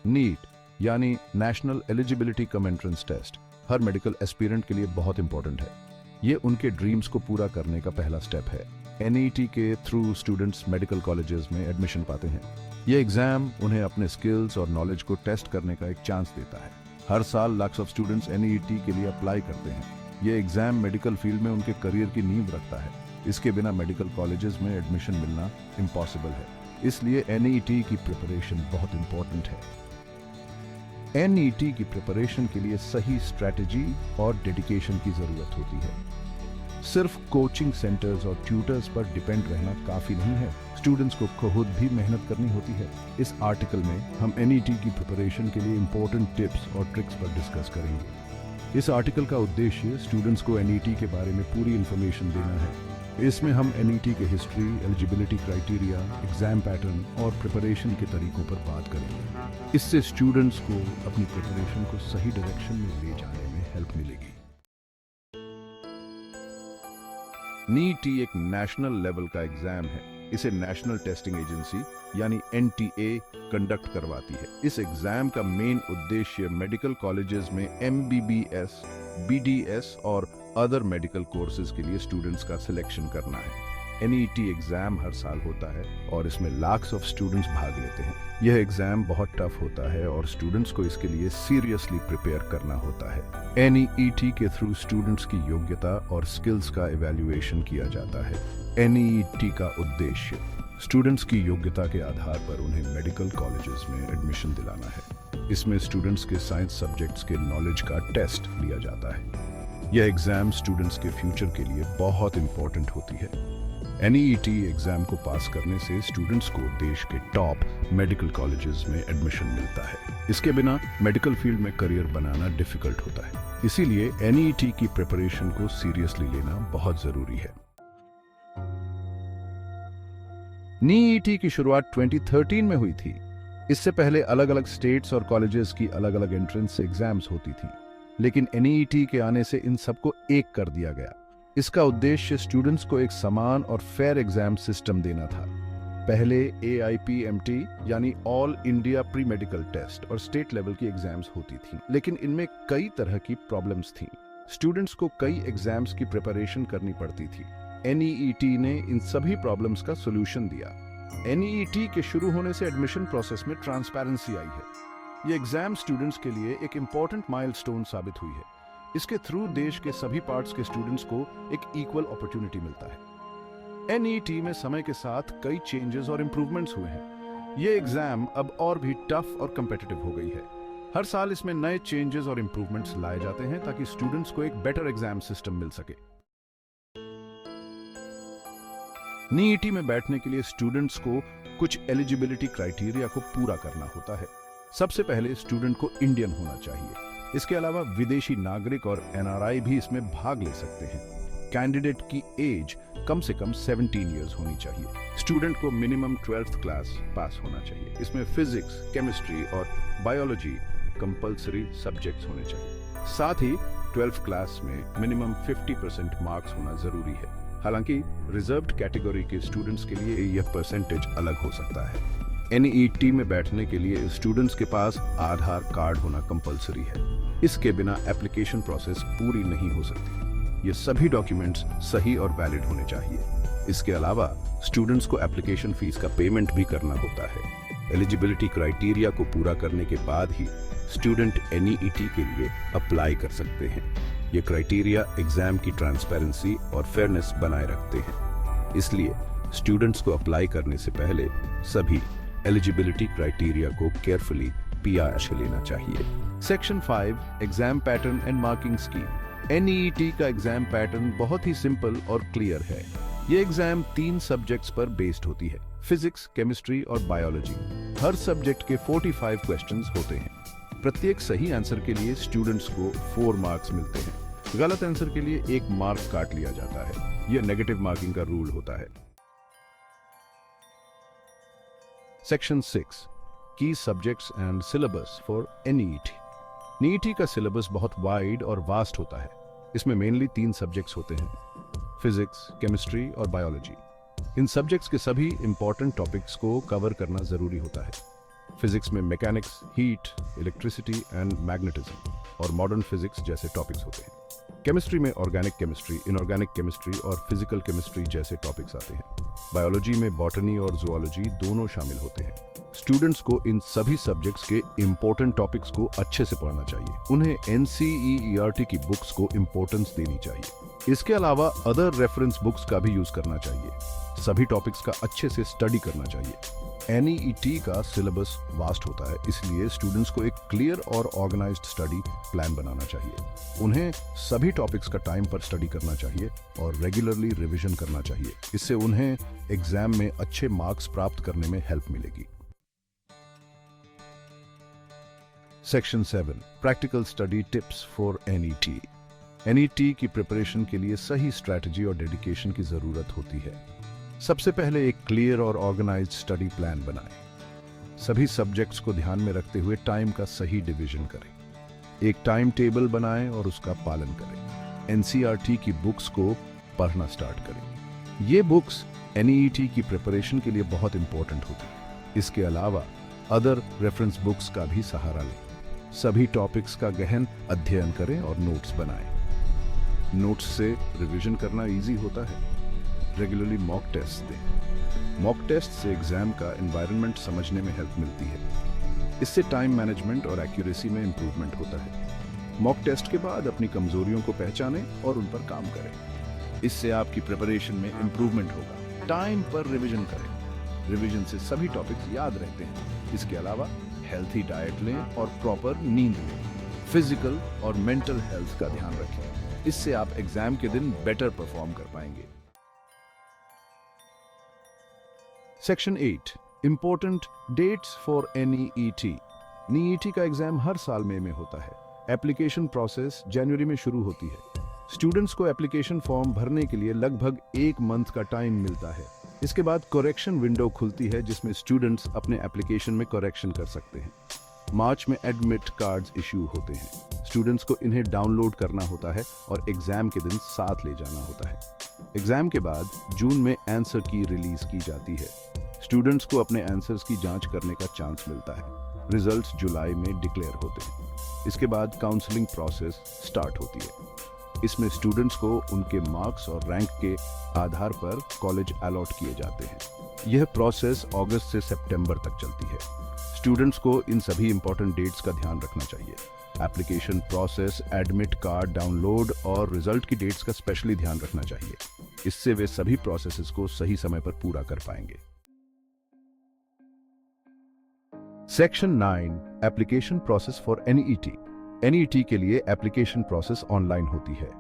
NEET यानी national eligibility cum entrance test हर medical aspirant के लिए बहुत इंपॉर्टेंट है। ये उनके ड्रीम्स को पूरा करने का पहला स्टेप है। एनईटी के थ्रू स्टूडेंट्स मेडिकल कॉलेजेस में एडमिशन पाते हैं। ये एग्जाम उन्हें अपने स्किल्स और नॉलेज को टेस्ट करने का एक चांस देता है। हर साल लाख्स ऑफ स्टूडेंट्स एनईटी के लिए अप्लाई करते हैं। ये एग्जाम मेडिकल फील्ड में उनके करियर की नींव रखता है। इसके बिना मेडिकल कॉलेजेस में एडमिशन मिलना इम्पॉसिबल है। इसलिए एनईटी की प्रिपरेशन बहुत इंपॉर्टेंट है। एनईटी की प्रिपरेशन के लिए सही स्ट्रैटेजी और डेडिकेशन की जरूरत होती है। सिर्फ कोचिंग सेंटर्स और ट्यूटर्स पर डिपेंड रहना काफी नहीं है। स्टूडेंट्स को खुद भी मेहनत करनी होती है। इस आर्टिकल में हम एनईटी की प्रिपरेशन के लिए इंपॉर्टेंट टिप्स और ट्रिक्स पर डिस्कस करेंगे। इस आर्टिकल का उद्देश्य स्टूडेंट्स को एनईटी के बारे में पूरी इंफॉर्मेशन देना है। इसमें हम एनईटी के history, eligibility criteria, exam pattern और प्रिपरेशन के तरीकों पर बात करेंगे। इससे स्टूडेंट्स को अपनी प्रिपरेशन को सही डायरेक्शन में ले जाने में हेल्प मिलेगी। नीट एक नेशनल लेवल का एग्जाम है। इसे नेशनल टेस्टिंग एजेंसी यानी एनटीए कंडक्ट करवाती है। इस एग्जाम का मेन उद्देश्य मेडिकल कॉलेजेस में एमबीबीएस, बीडीएस और अदर मेडिकल कोर्सेज के लिए स्टूडेंट्स का सिलेक्शन करना है। एनईटी एग्जाम हर साल होता है और इसमें लाख्स ऑफ स्टूडेंट्स भाग लेते हैं। यह एग्जाम बहुत टफ होता है और स्टूडेंट्स को इसके लिए सीरियसली प्रिपेयर करना होता है। एनईटी के थ्रू स्टूडेंट्स की योग्यता और स्किल्स का इवैल्यूएशन किया जाता है। एनईटी का उद्देश्य स्टूडेंट्स की योग्यता के आधार पर उन्हें मेडिकल कॉलेजेस में एडमिशन दिलाना है। इसमें स्टूडेंट्स के साइंस सब्जेक्ट्स के नॉलेज का टेस्ट लिया जाता है। यह एग्जाम स्टूडेंट्स के फ्यूचर के लिए बहुत इंपॉर्टेंट होती है। एनईटी एग्जाम को पास करने से स्टूडेंट्स को देश के टॉप मेडिकल कॉलेजेस में एडमिशन मिलता है। इसके बिना मेडिकल फील्ड में करियर बनाना डिफिकल्ट होता है। इसीलिए एनईटी की प्रिपरेशन को सीरियसली लेना बहुत जरूरी है। नीट की शुरुआत 2013 में हुई थी। इससे पहले अलग अलग स्टेट्स और कॉलेजेस की अलग अलग एंट्रेंस एग्जाम्स होती थी, लेकिन एनईटी के आने से इन सबको एक कर दिया गया। इसका उद्देश्य स्टूडेंट्स को एक समान और फेयर एग्जाम सिस्टम देना था। पहले AIPMT यानी all India pre medical test और स्टेट लेवल की एग्जाम्स होती थी, लेकिन इनमें कई तरह की प्रॉब्लम्स थी। स्टूडेंट्स को कई एग्जाम्स की प्रिपरेशन करनी पड़ती थी। एनईटी ने इन सभी प्रॉब्लम्स का सोल्यूशन दिया। एनईटी के शुरू होने से एडमिशन प्रोसेस में ट्रांसपेरेंसी आई है। ये एग्जाम स्टूडेंट्स के लिए एक इंपॉर्टेंट माइलस्टोन साबित हुई है। इसके थ्रू देश के सभी पार्ट्स के स्टूडेंट्स को एक इक्वल अपॉर्चुनिटी मिलता है। एनईटी में समय के साथ कई चेंजेस और इंप्रूवमेंट्स हुए हैं। ये एग्जाम अब और भी टफ और कम्पिटिटिव हो गई है। हर साल इसमें नए चेंजेस और इंप्रूवमेंट्स लाए जाते हैं ताकि स्टूडेंट्स को एक बेटर एग्जाम सिस्टम मिल सके। नीट में बैठने के लिए स्टूडेंट्स को कुछ एलिजिबिलिटी क्राइटेरिया को पूरा करना होता है। सबसे पहले स्टूडेंट को इंडियन होना चाहिए। इसके अलावा विदेशी नागरिक और एनआरआई भी इसमें भाग ले सकते हैं। कैंडिडेट की एज कम से कम 17 इयर्स होनी चाहिए। स्टूडेंट को मिनिमम 12th क्लास पास होना चाहिए। इसमें फिजिक्स, केमिस्ट्री और बायोलॉजी कंपल्सरी सब्जेक्ट्स होने चाहिए। साथ ही 12th क्लास में मिनिमम 50% मार्क्स होना जरूरी है। हालांकि रिजर्व्ड कैटेगरी के स्टूडेंट्स के लिए यह परसेंटेज अलग हो सकता है। एनईटी में बैठने के लिए स्टूडेंट्स के पास आधार कार्ड होना कंपलसरी है। इसके बिना एप्लीकेशन प्रोसेस पूरी नहीं हो सकती। ये सभी डॉक्यूमेंट्स सही और वैलिड होने चाहिए। इसके अलावा स्टूडेंट्स को एप्लीकेशन फीस का पेमेंट भी करना होता है। एलिजिबिलिटी क्राइटेरिया को पूरा करने के बाद ही स्टूडेंट एनईटी के लिए अप्लाई कर सकते हैं। ये क्राइटेरिया एग्जाम की ट्रांसपेरेंसी और फेयरनेस बनाए रखते हैं। इसलिए स्टूडेंट्स को अप्लाई करने से पहले सभी एलिजिबिलिटी क्राइटेरिया को केयरफुली पीआर लेना चाहिए। Section 5 exam pattern and marking scheme. NET का एग्जाम पैटर्न बहुत ही सिंपल और क्लियर है। ये एग्जाम 3 सब्जेक्ट्स पर बेस्ड होती है, फिजिक्स, केमिस्ट्री और बायोलॉजी। हर सब्जेक्ट के 45 क्वेश्चंस होते हैं। प्रत्येक सही आंसर के लिए स्टूडेंट्स को 4 मार्क्स मिलते हैं। गलत आंसर के लिए 1 मार्क काट लिया जाता है। यह नेगेटिव मार्किंग का रूल होता है। सेक्शन 6 की subjects and syllabus for NET. NEET का सिलेबस बहुत वाइड और वास्ट होता है। इसमें मेनली 3 सब्जेक्ट्स होते हैं, फिजिक्स, केमिस्ट्री और बायोलॉजी। इन सब्जेक्ट्स के सभी इंपॉर्टेंट टॉपिक्स को कवर करना जरूरी होता है। फिजिक्स में mechanics, heat, electricity and magnetism और मॉडर्न फिजिक्स जैसे टॉपिक्स होते हैं। केमिस्ट्री में ऑर्गेनिक केमिस्ट्री, इनऑर्गेनिक केमिस्ट्री और फिजिकल केमिस्ट्री जैसे टॉपिक्स आते हैं। बायोलॉजी में बॉटनी और जूलॉजी दोनों शामिल होते हैं। स्टूडेंट्स को इन सभी सब्जेक्ट्स के इम्पोर्टेंट टॉपिक्स को अच्छे से पढ़ना चाहिए। उन्हें NCERT की बुक्स को इम्पोर्टेंस देनी चाहिए। इसके अलावा अदर रेफरेंस बुक्स का भी यूज करना चाहिए। सभी टॉपिक्स का अच्छे से स्टडी करना चाहिए। NEET का सिलेबस वास्ट होता है, इसलिए स्टूडेंट्स को एक क्लियर और ऑर्गेनाइज्ड स्टडी प्लान बनाना चाहिए। उन्हें सभी टॉपिक्स का टाइम पर स्टडी करना चाहिए और रेगुलरली रिवीजन करना चाहिए। इससे उन्हें एग्जाम में अच्छे मार्क्स प्राप्त करने में हेल्प मिलेगी। Section 7 practical study tips for NET। NET की प्रिपरेशन के लिए सही स्ट्रैटेजी और डेडिकेशन की जरूरत होती है। सबसे पहले एक क्लियर और ऑर्गेनाइज्ड स्टडी प्लान बनाएं। सभी सब्जेक्ट्स को ध्यान में रखते हुए टाइम का सही डिवीजन करें। एक टाइम टेबल बनाएं और उसका पालन करें। NCERT की बुक्स को पढ़ना स्टार्ट करें। ये बुक्स NEET की प्रिपरेशन के लिए बहुत इंपॉर्टेंट होती है। इसके अलावा अदर रेफरेंस बुक्स का भी सहारा लें। सभी टॉपिक्स का गहन अध्ययन करें और नोट्स बनाएं। नोट्स से रिवीजन करना इजी होता है। रेगुलरली मॉक टेस्ट दें। मॉक टेस्ट से एग्जाम का एनवायरनमेंट समझने में हेल्प मिलती है। इससे टाइम मैनेजमेंट और एक्यूरेसी में इंप्रूवमेंट होता है। मॉक टेस्ट के बाद अपनी कमजोरियों को पहचानें और उन पर काम करें। इससे आपकी प्रिपरेशन में इंप्रूवमेंट होगा। टाइम पर रिवीजन करें। रिवीजन से सभी टॉपिक्स याद रहते हैं। इसके अलावा हेल्थी डाइट लें और प्रॉपर नींद लें। फिजिकल और मेंटल हेल्थ का ध्यान रखें। इससे आप एग्जाम के दिन बेटर परफॉर्म कर पाएंगे। Section 8 important dates for NEET। NEET का एग्जाम हर साल मई में होता है। एप्लीकेशन प्रोसेस जनवरी में शुरू होती है। स्टूडेंट्स को एप्लीकेशन फॉर्म भरने के लिए लगभग 1 मंथ का टाइम मिलता है। इसके बाद करेक्शन विंडो खुलती है जिसमें स्टूडेंट्स अपने एप्लीकेशन में करेक्शन कर सकते हैं। मार्च में एडमिट कार्ड्स इश्यू होते हैं। स्टूडेंट्स को इन्हें डाउनलोड करना होता है और एग्जाम के दिन साथ ले जाना होता है। एग्जाम के बाद जून में आंसर की रिलीज की जाती है। स्टूडेंट्स को अपने आंसर्स की जांच करने का चांस मिलता है। रिजल्ट्स जुलाई में डिक्लेयर होते हैं। इसके बाद काउंसलिंग प्रोसेस स्टार्ट होती है। इसमें स्टूडेंट्स को उनके मार्क्स और रैंक के आधार पर कॉलेज अलॉट किए जाते हैं। यह प्रोसेस अगस्त से सितंबर तक चलती है। स्टूडेंट्स को इन सभी इंपॉर्टेंट डेट्स का ध्यान रखना चाहिए। Application process, admit card download और रिजल्ट की डेट्स का स्पेशली ध्यान रखना चाहिए। इससे वे सभी प्रोसेसेस को सही समय पर पूरा कर पाएंगे। Section 9 application process for NEET। NEET के लिए एप्लीकेशन प्रोसेस ऑनलाइन होती है।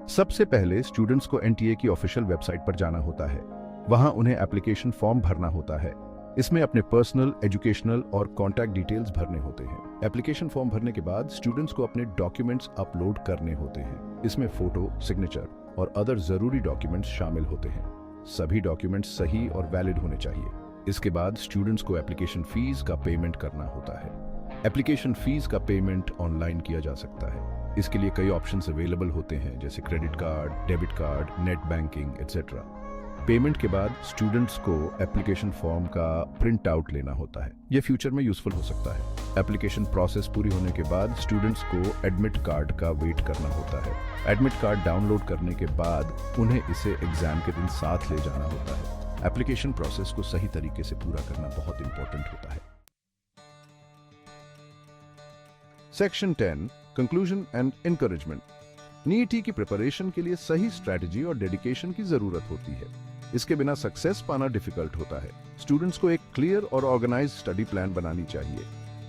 सबसे पहले स्टूडेंट्स को NTA की ऑफिशियल वेबसाइट पर जाना होता है। वहां उन्हें एप्लीकेशन फॉर्म भरना होता है। इसमें अपने पर्सनल, एजुकेशनल और कॉन्टैक्ट डिटेल्स भरने होते हैं। एप्लीकेशन फॉर्म भरने के बाद स्टूडेंट्स को अपने डॉक्यूमेंट्स अपलोड करने होते हैं। इसमें फोटो, सिग्नेचर और अदर जरूरी डॉक्यूमेंट्स शामिल होते हैं। सभी डॉक्यूमेंट्स सही और वैलिड होने चाहिए। इसके बाद स्टूडेंट्स को एप्लीकेशन फीस का पेमेंट करना होता है। एप्लीकेशन फीस का पेमेंट ऑनलाइन किया जा सकता है। इसके लिए कई ऑप्शंस अवेलेबल होते हैं, जैसे credit card, debit card, net banking etcetera. Payment के बाद स्टूडेंट्स को एप्लीकेशन फॉर्म का प्रिंट आउट लेना होता है। यह फ्यूचर में यूजफुल हो सकता है। एप्लीकेशन प्रोसेस पूरी होने के बाद स्टूडेंट्स को एडमिट कार्ड का वेट करना होता है। एडमिट कार्ड डाउनलोड करने के बाद उन्हें इसे एग्जाम के दिन साथ ले जाना होता है। एप्लीकेशन प्रोसेस को सही तरीके से पूरा करना बहुत इंपॉर्टेंट होता है। Section 10 conclusion and encouragement. NEET की प्रिपरेशन के लिए सही स्ट्रैटेजी और डेडिकेशन की जरूरत होती है। इसके बिना सक्सेस पाना डिफिकल्ट होता है। स्टूडेंट्स को एक क्लियर और ऑर्गेनाइज्ड स्टडी प्लान बनानी चाहिए।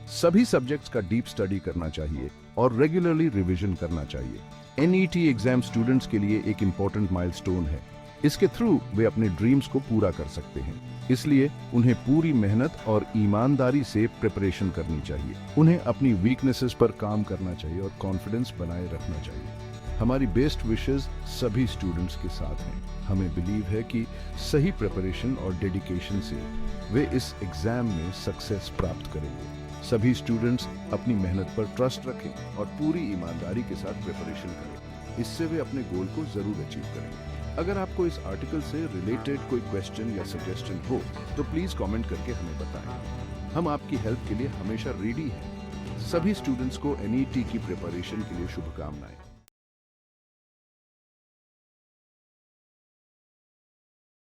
सभी सब्जेक्ट्स का डीप स्टडी करना चाहिए और रेगुलरली रिवीजन करना चाहिए। NEET एग्जाम स्टूडेंट्स के लिए एक इंपॉर्टेंट माइलस्टोन है। इसके थ्रू वे अपने ड्रीम्स को पूरा कर सकते हैं। इसलिए उन्हें पूरी मेहनत और ईमानदारी से प्रिपरेशन करनी चाहिए। उन्हें अपनी वीकनेसेस पर काम करना चाहिए और कॉन्फिडेंस बनाए रखना चाहिए। हमारी बेस्ट विशेस सभी स्टूडेंट्स के साथ हैं। हमें बिलीव है कि सही प्रिपरेशन और डेडिकेशन से वे इस एग्जाम में सक्सेस प्राप्त करेंगे। सभी स्टूडेंट्स अपनी मेहनत पर ट्रस्ट रखें और पूरी ईमानदारी के साथ प्रिपरेशन करें। इससे वे अपने गोल को जरूर अचीव करेंगे। अगर आपको इस आर्टिकल से रिलेटेड कोई क्वेश्चन या सजेशन हो तो प्लीज कमेंट करके हमें बताएं। हम आपकी हेल्प के लिए हमेशा रेडी हैं। सभी स्टूडेंट्स को एनईटी की प्रिपरेशन के लिए शुभकामनाएं।